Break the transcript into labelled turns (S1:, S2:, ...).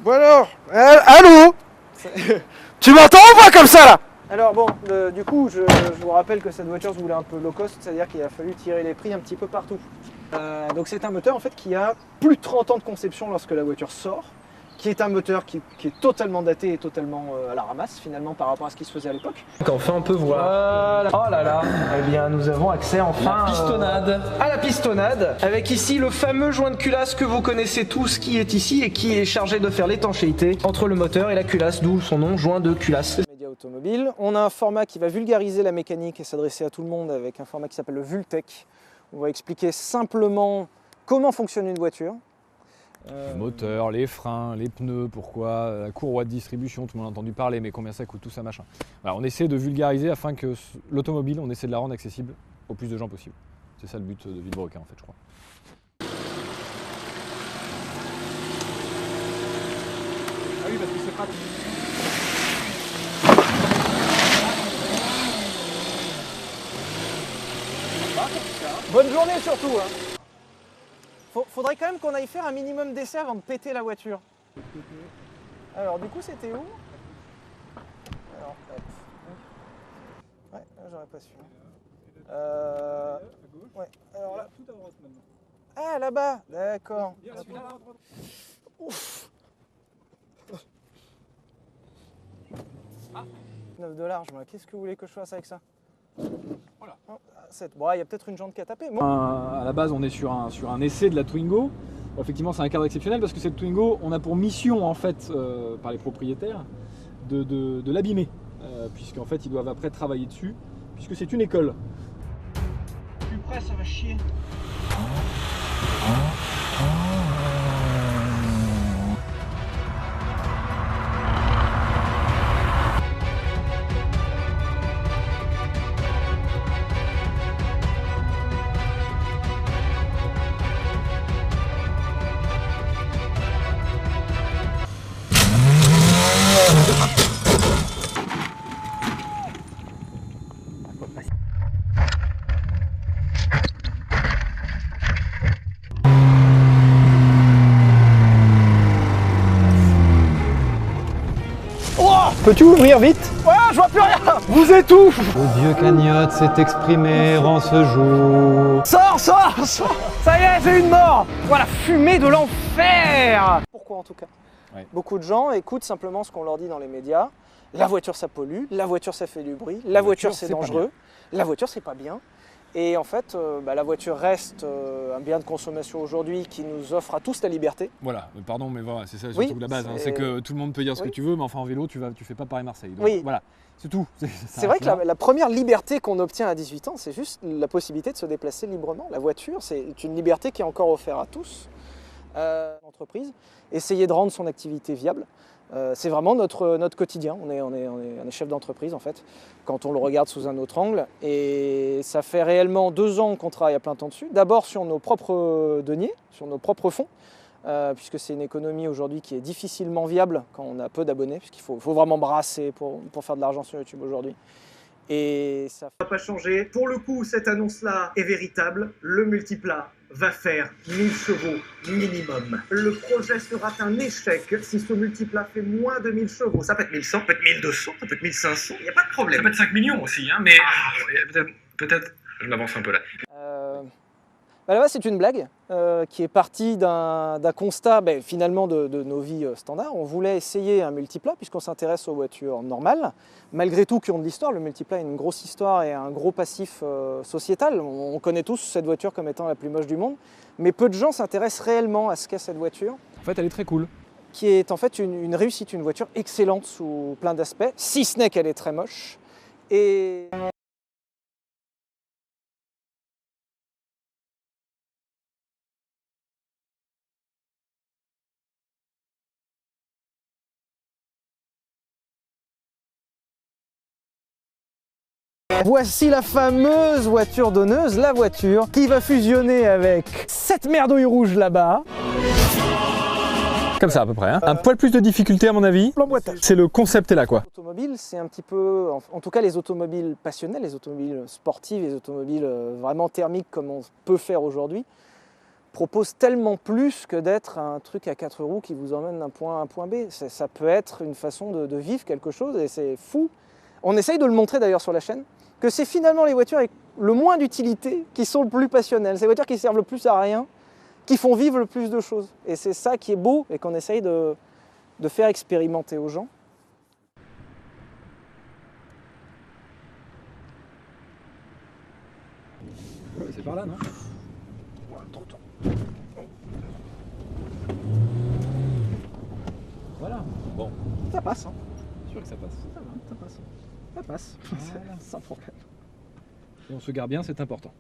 S1: Bon alors, allô. Tu m'entends ou pas comme ça là?
S2: Alors bon, du coup, je vous rappelle que cette voiture se voulait un peu low cost, c'est-à-dire qu'il a fallu tirer les prix un petit peu partout. Donc c'est un moteur en fait qui a plus de 30 ans de conception lorsque la voiture sort, qui est un moteur qui est totalement daté et totalement à la ramasse finalement par rapport à ce qui se faisait à l'époque.
S3: Donc enfin on peut voir.
S2: Voilà. Oh là là, eh bien nous avons accès enfin
S3: Pistonnade.
S2: à la pistonnade, avec ici le fameux joint de culasse que vous connaissez tous qui est ici et qui est chargé de faire l'étanchéité entre le moteur et la culasse, d'où son nom, joint de culasse. Média automobile. On a un format qui va vulgariser la mécanique et s'adresser à tout le monde avec un format qui s'appelle le Vultec. On va expliquer simplement comment fonctionne une voiture.
S4: Le moteur, les freins, les pneus, pourquoi, la courroie de distribution, tout le monde a entendu parler, mais combien ça coûte, tout ça, machin. Voilà, on essaie de vulgariser afin que l'automobile, on essaie de la rendre accessible au plus de gens possible. C'est ça le but de Villebrequin en fait, je crois.
S1: Ah oui, parce que c'est pratique.
S2: Bonne journée surtout hein. Faudrait quand même qu'on aille faire un minimum d'essais avant de péter la voiture. Alors du coup c'était où? Alors hop. Ouais, là j'aurais pas su. Ouais, alors là. Ah là-bas, d'accord. Ouf. 9 $, qu'est-ce que vous voulez que je fasse avec ça? Voilà. Bon, il y a peut-être une jante qui a tapé. Bon.
S4: À la base, on est sur un essai de la Twingo. Bon, effectivement, c'est un cadre exceptionnel parce que cette Twingo, on a pour mission, en fait, par les propriétaires, de l'abîmer. Puisqu'en fait, ils doivent après travailler dessus, puisque c'est une école.
S2: Plus près, ça va chier. Peux-tu ouvrir vite? Ouais, je vois plus rien. Vous êtes où?
S5: Le dieu cagnotte s'est exprimé en ce jour.
S2: Sors. Ça y est, j'ai une mort. Voilà, fumée de l'enfer. Pourquoi en tout cas?
S4: Ouais.
S2: Beaucoup de gens écoutent simplement ce qu'on leur dit dans les médias. La voiture ça pollue, la voiture ça fait du bruit, la voiture c'est dangereux, la voiture c'est pas bien. Et en fait, la voiture reste un bien de consommation aujourd'hui qui nous offre à tous la liberté.
S4: Voilà, pardon, mais voilà, c'est ça
S2: Oui,
S4: surtout la base. C'est que tout le monde peut dire ce que tu veux, mais enfin en vélo, tu fais pas Paris-Marseille. Donc,
S2: Oui.
S4: Voilà, c'est tout.
S2: C'est vrai que la première liberté qu'on obtient à 18 ans, c'est juste la possibilité de se déplacer librement. La voiture, c'est une liberté qui est encore offerte à tous. L'entreprise, essayer de rendre son activité viable. C'est vraiment notre quotidien. On est chef d'entreprise en fait, quand on le regarde sous un autre angle. Et ça fait réellement 2 ans qu'on travaille à plein temps dessus. D'abord sur nos propres deniers, sur nos propres fonds, puisque c'est une économie aujourd'hui qui est difficilement viable quand on a peu d'abonnés, puisqu'il faut vraiment brasser pour faire de l'argent sur YouTube aujourd'hui. Et ça
S6: va pas changer. Pour le coup, cette annonce-là est véritable. Le multiplat va faire 1000 chevaux minimum. Le projet sera un échec si ce multiplat fait moins de 1000 chevaux. Ça peut être 1100, ça peut être 1200, ça peut être 1500. Il n'y a pas de problème.
S3: Ça peut être 5 millions aussi, hein, mais peut-être, je m'avance un peu là.
S2: Là-bas, c'est une blague qui est partie d'un constat finalement de nos vies standards. On voulait essayer un multiplat puisqu'on s'intéresse aux voitures normales. Malgré tout, qui ont de l'histoire, le multiplat a une grosse histoire et un gros passif sociétal. On connaît tous cette voiture comme étant la plus moche du monde, mais peu de gens s'intéressent réellement à ce qu'est cette voiture.
S4: En fait, elle est très cool.
S2: Qui est en fait une réussite, une voiture excellente sous plein d'aspects, si ce n'est qu'elle est très moche. Et voici la fameuse voiture donneuse, la voiture qui va fusionner avec cette merdouille rouge là-bas.
S4: Comme ça à peu près. Hein. Un poil plus de difficulté à mon avis.
S2: L'emboîtage.
S4: C'est le concept est là quoi.
S2: L'automobile, c'est un petit peu, en tout cas les automobiles passionnels, les automobiles sportives, les automobiles vraiment thermiques comme on peut faire aujourd'hui, propose tellement plus que d'être un truc à 4 roues qui vous emmène d'un point A à un point B. Ça peut être une façon de vivre quelque chose et c'est fou. On essaye de le montrer d'ailleurs sur la chaîne, que c'est finalement les voitures avec le moins d'utilité qui sont le plus passionnelles. C'est les voitures qui servent le plus à rien, qui font vivre le plus de choses. Et c'est ça qui est beau et qu'on essaye de faire expérimenter aux gens.
S4: C'est par là, non? Voilà. Bon,
S2: Ça passe, hein.
S4: sûr que ça passe.
S2: Ça passe. Ça passe.
S4: Voilà.
S2: Sans problème.
S4: Et on se gare bien, c'est important.